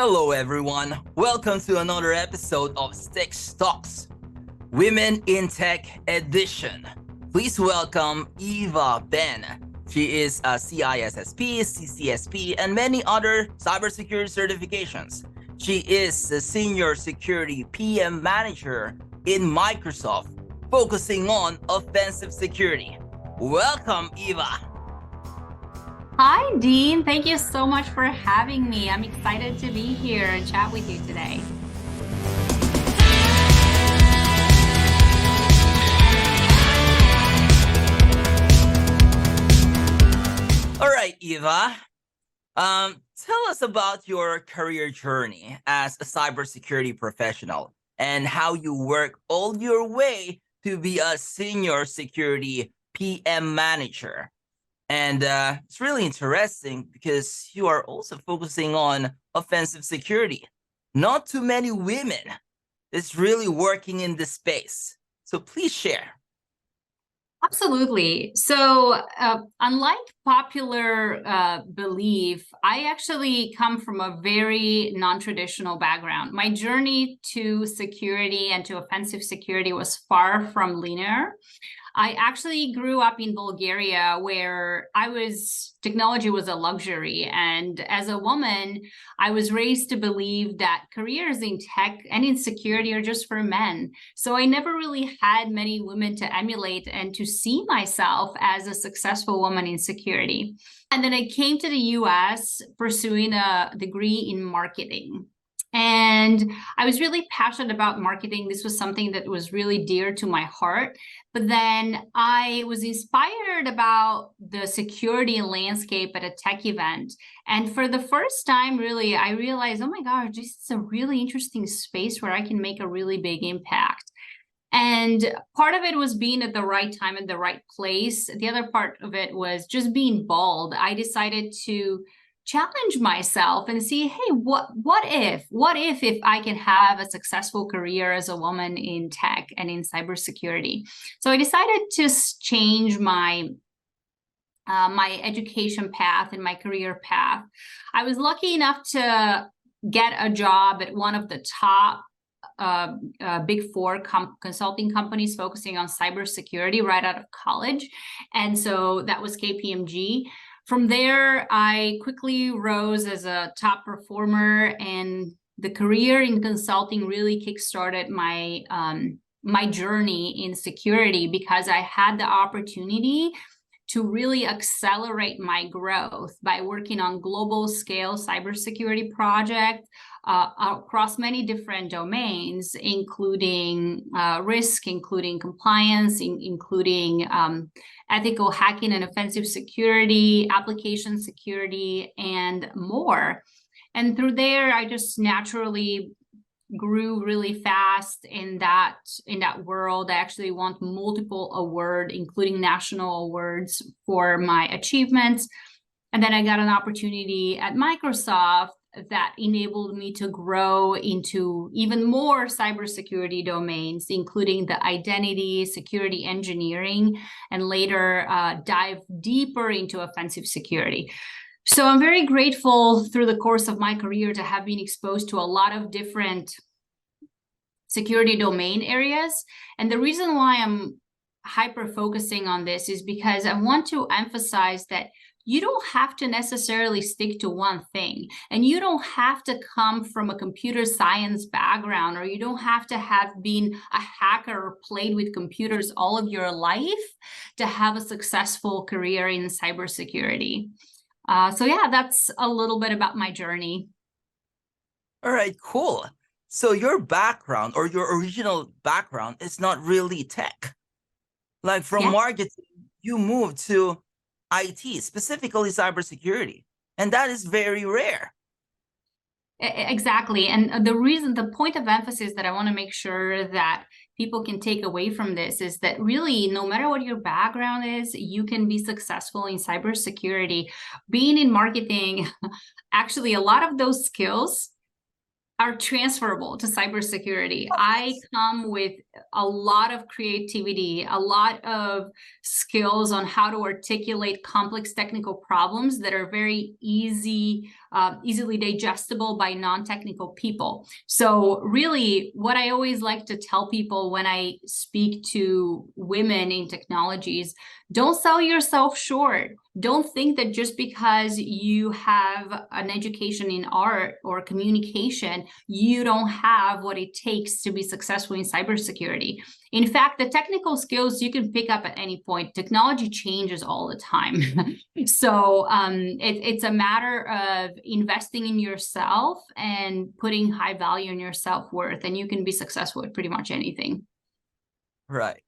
Hello everyone, welcome to another episode of Sticks Talks, Women in Tech Edition. Please welcome Eva Benn. She is a CISSP, CCSP, and many other cybersecurity certifications. She is the Senior Security PM Manager in Microsoft, focusing on offensive security. Welcome, Eva. Hi, Dean. Thank you so much for having me. I'm excited to be here and chat with you today. All right, Eva. Tell us about your career journey as a cybersecurity professional and how you work all your way to be a senior security PM manager. And it's really interesting because you are also focusing on offensive security. Not too many women is really working in this space. So please share. Absolutely. So unlike popular belief, I actually come from a very non-traditional background. My journey to security and to offensive security was far from linear. I actually grew up in Bulgaria where technology was a luxury. And as a woman, I was raised to believe that careers in tech and in security are just for men. So I never really had many women to emulate and to see myself as a successful woman in security. And then I came to the US pursuing a degree in marketing. And I was really passionate about marketing. This was something that was really dear to my heart. But then I was inspired about the security landscape at a tech event. And for the first time, really, I realized, oh my gosh, this is a really interesting space where I can make a really big impact. And part of it was being at the right time and the right place. The other part of it was just being bold. I decided to challenge myself and see, hey, what if I can have a successful career as a woman in tech and in cybersecurity? So I decided to change my education path and my career path. I was lucky enough to get a job at one of the top big four consulting companies focusing on cybersecurity right out of college. And so that was KPMG. From there, I quickly rose as a top performer, and the career in consulting really kickstarted my my journey in security because I had the opportunity to really accelerate my growth by working on global scale cybersecurity projects across many different domains, including risk, including compliance, including ethical hacking and offensive security, application security, and more. And through there, I just naturally grew really fast in that world. I actually won multiple awards, including national awards for my achievements. And then I got an opportunity at Microsoft that enabled me to grow into even more cybersecurity domains, including the identity, security engineering, and later dive deeper into offensive security. So I'm very grateful through the course of my career to have been exposed to a lot of different security domain areas. And the reason why I'm hyper focusing on this is because I want to emphasize that you don't have to necessarily stick to one thing, and you don't have to come from a computer science background, or you don't have to have been a hacker or played with computers all of your life to have a successful career in cybersecurity. So yeah, that's a little bit about my journey. All right, cool. So your background or your original background is not really tech. Like from marketing, you moved to IT, specifically cybersecurity, and that is very rare. Exactly. And the point of emphasis that I want to make sure that people can take away from this is that really, no matter what your background is, you can be successful in cybersecurity. Being in marketing, actually, a lot of those skills are transferable to cybersecurity. I come with a lot of creativity, a lot of skills on how to articulate complex technical problems that are very easy easily digestible by non-technical people. So really, what I always like to tell people when I speak to women in technologies, don't sell yourself short. Don't think that just because you have an education in art or communication, you don't have what it takes to be successful in cybersecurity. In fact, the technical skills you can pick up at any point. Technology changes all the time. So it's a matter of investing in yourself and putting high value in your self-worth, and you can be successful at pretty much anything. Right.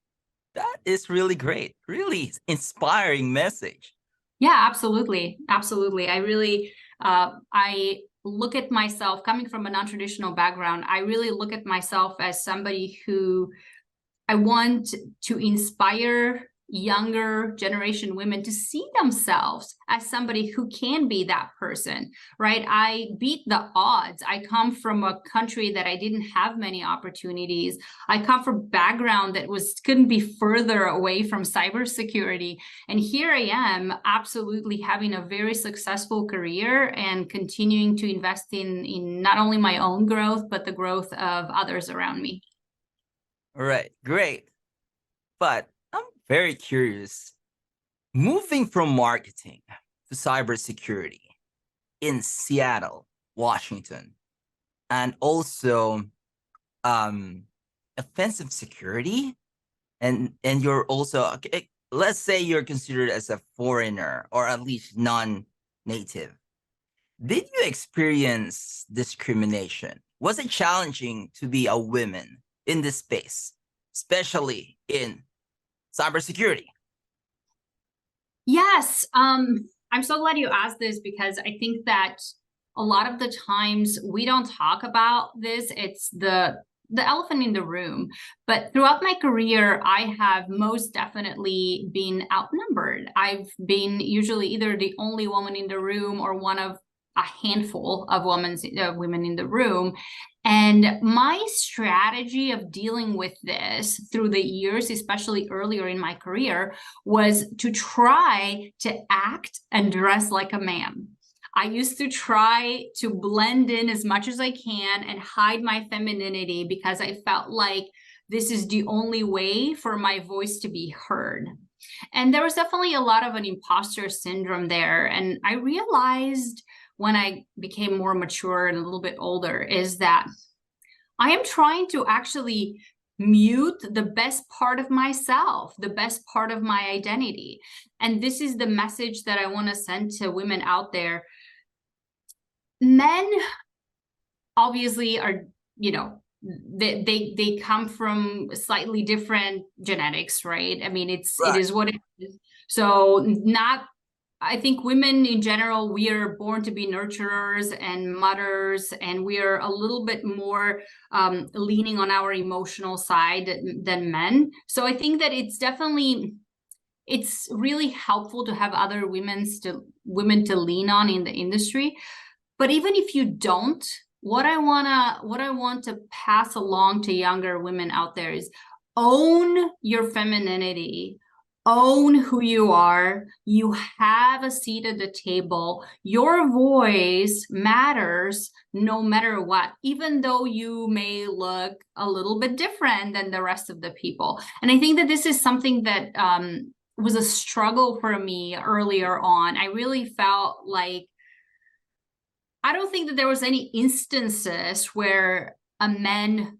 That is really great. Really inspiring message. Yeah, absolutely. Absolutely. I really, I look at myself coming from a non-traditional background. I really look at myself as somebody who I want to inspire younger generation women to see themselves as somebody who can be that person, right? I beat the odds. I come from a country that I didn't have many opportunities. I come from a background that couldn't be further away from cybersecurity. And here I am absolutely having a very successful career and continuing to invest in not only my own growth, but the growth of others around me. Right. Great. But I'm very curious. Moving from marketing to cybersecurity in Seattle, Washington, and also offensive security, and you're also, let's say you're considered as a foreigner or at least non-native. Did you experience discrimination? Was it challenging to be a woman in this space, especially in cybersecurity? Yes, I'm so glad you asked this, because I think that a lot of the times we don't talk about this. It's the elephant in the room. But throughout my career, I have most definitely been outnumbered. I've been usually either the only woman in the room or one of a handful of women in the room. And my strategy of dealing with this through the years, especially earlier in my career, was to try to act and dress like a man. I used to try to blend in as much as I can and hide my femininity, because I felt like this is the only way for my voice to be heard. And there was definitely a lot of an imposter syndrome there. And I realized when I became more mature and a little bit older is that I am trying to actually mute the best part of myself, the best part of my identity. And this is the message that I want to send to women out there. Men obviously are, they come from slightly different genetics, right? I mean, it is what it is. So I think women in general, we are born to be nurturers and mothers, and we are a little bit more leaning on our emotional side than men. So I think that it's really helpful to have other women to lean on in the industry. But even if you don't, what I want to pass along to younger women out there is own your femininity. Own who you are. You have a seat at the table. Your voice matters no matter what, even though you may look a little bit different than the rest of the people. And I think that this is something that was a struggle for me earlier on. I really felt like I don't think that there was any instances where a man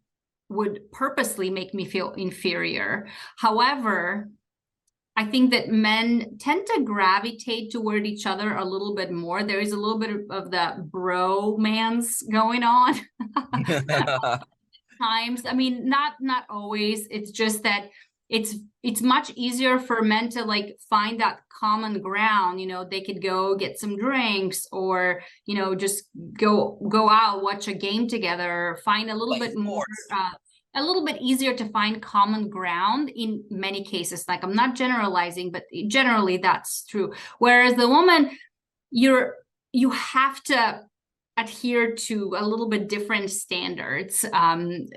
would purposely make me feel inferior. However, I think that men tend to gravitate toward each other a little bit more. There is a little bit of the bromance going on times. I mean, not always. It's just that it's much easier for men to like find that common ground. They could go get some drinks, or just go out, watch a game together, find a little bit more a little bit easier to find common ground in many cases. Like, I'm not generalizing, but generally that's true. Whereas the woman, you have to adhere to a little bit different standards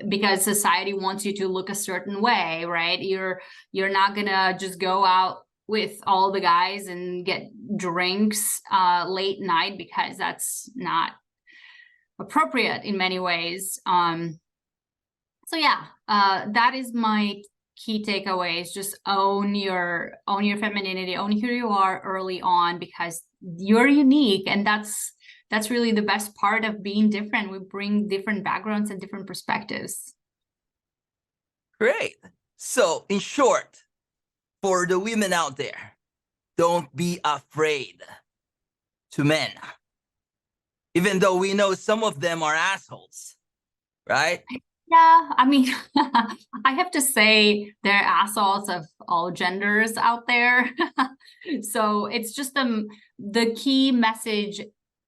because society wants you to look a certain way, right? You're not gonna just go out with all the guys and get drinks late night, because that's not appropriate in many ways. So yeah, that is my key takeaways. Just own your femininity, own who you are early on, because you're unique, and that's really the best part of being different. We bring different backgrounds and different perspectives. Great. So in short, for the women out there, don't be afraid to men, even though we know some of them are assholes, right? Yeah, I mean, I have to say there are assholes of all genders out there. So it's just the key message,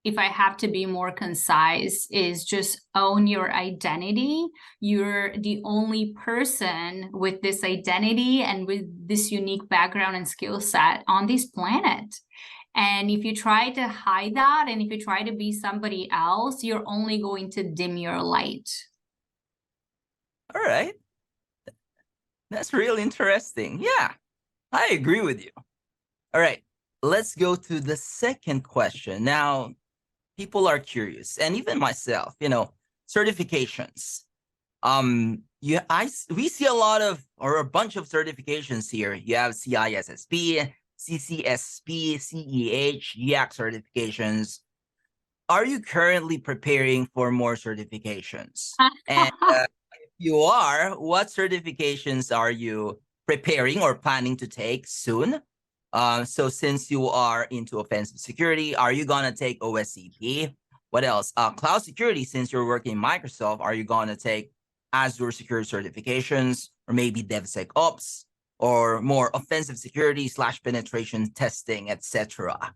if I have to be more concise, is just own your identity. You're the only person with this identity and with this unique background and skill set on this planet. And if you try to hide that, and if you try to be somebody else, you're only going to dim your light. All right. That's really interesting. Yeah, I agree with you. All right, let's go to the second question. Now, people are curious, and even myself, certifications. We see a lot of, or a bunch of certifications here. You have CISSP, CCSP, CEH, GIAC certifications. Are you currently preparing for more certifications? And if you are, what certifications are you preparing or planning to take soon? So since you are into offensive security, are you gonna take OSCP? What else? Cloud security, since you're working in Microsoft, are you gonna take Azure security certifications, or maybe DevSecOps, or more offensive security / penetration testing, etc.?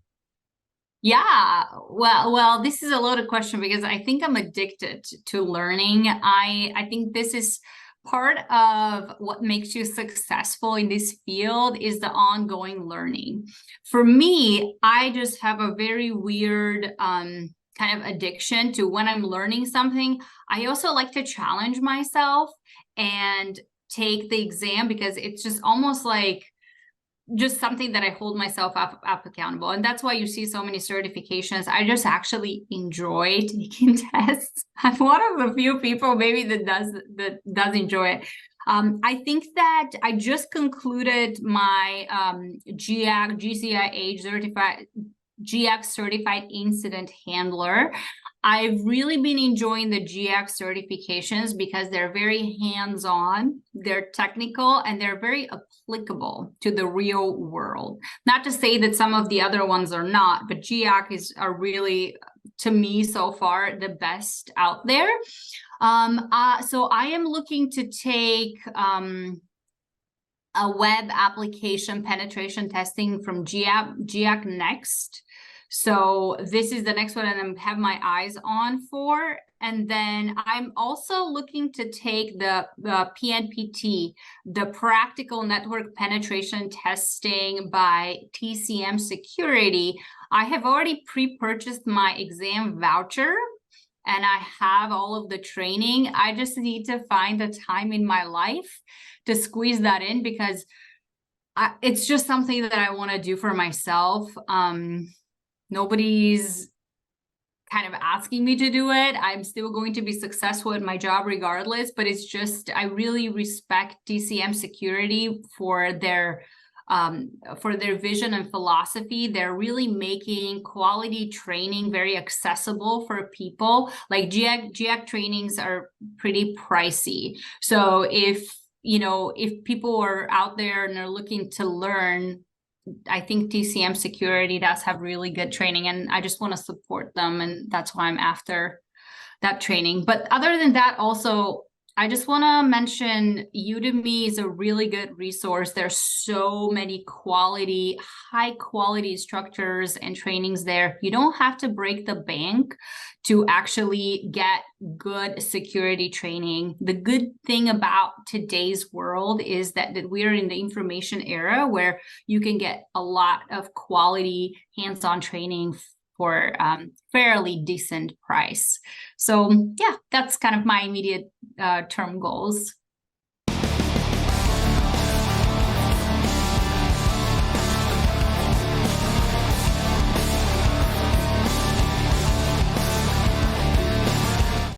Yeah, well, this is a loaded question, because I think I'm addicted to learning. I think this is part of what makes you successful in this field, is the ongoing learning. For me, I just have a very weird kind of addiction to, when I'm learning something, I also like to challenge myself and take the exam, because it's just almost like just something that I hold myself up accountable. And that's why you see so many certifications. I just actually enjoy taking tests. I'm one of the few people maybe that does enjoy it. I think that I just concluded my GIAC, GCIH certified, GIAC certified incident handler. I've really been enjoying the GIAC certifications, because they're very hands-on, they're technical, and they're very applicable to the real world. Not to say that some of the other ones are not, but GIAC are really, to me so far, the best out there. So I am looking to take a web application penetration testing from GIAC next. So this is the next one that I have my eyes on for. And then I'm also looking to take the PNPT, the Practical Network Penetration Testing by TCM Security. I have already pre-purchased my exam voucher, and I have all of the training. I just need to find the time in my life to squeeze that in, because it's just something that I want to do for myself. Nobody's kind of asking me to do it. I'm still going to be successful at my job regardless, but it's just, I really respect TCM Security for their vision and philosophy. They're really making quality training very accessible for people. Like GIAC trainings are pretty pricey. So if people are out there and they're looking to learn, I think TCM Security does have really good training, and I just want to support them, and that's why I'm after that training. But other than that, also, I just want to mention Udemy is a really good resource. There's so many high quality instructors and trainings there. You don't have to break the bank to actually get good security training. The good thing about today's world is that we are in the information era, where you can get a lot of quality hands-on training for fairly decent price. So yeah, that's kind of my immediate term goals.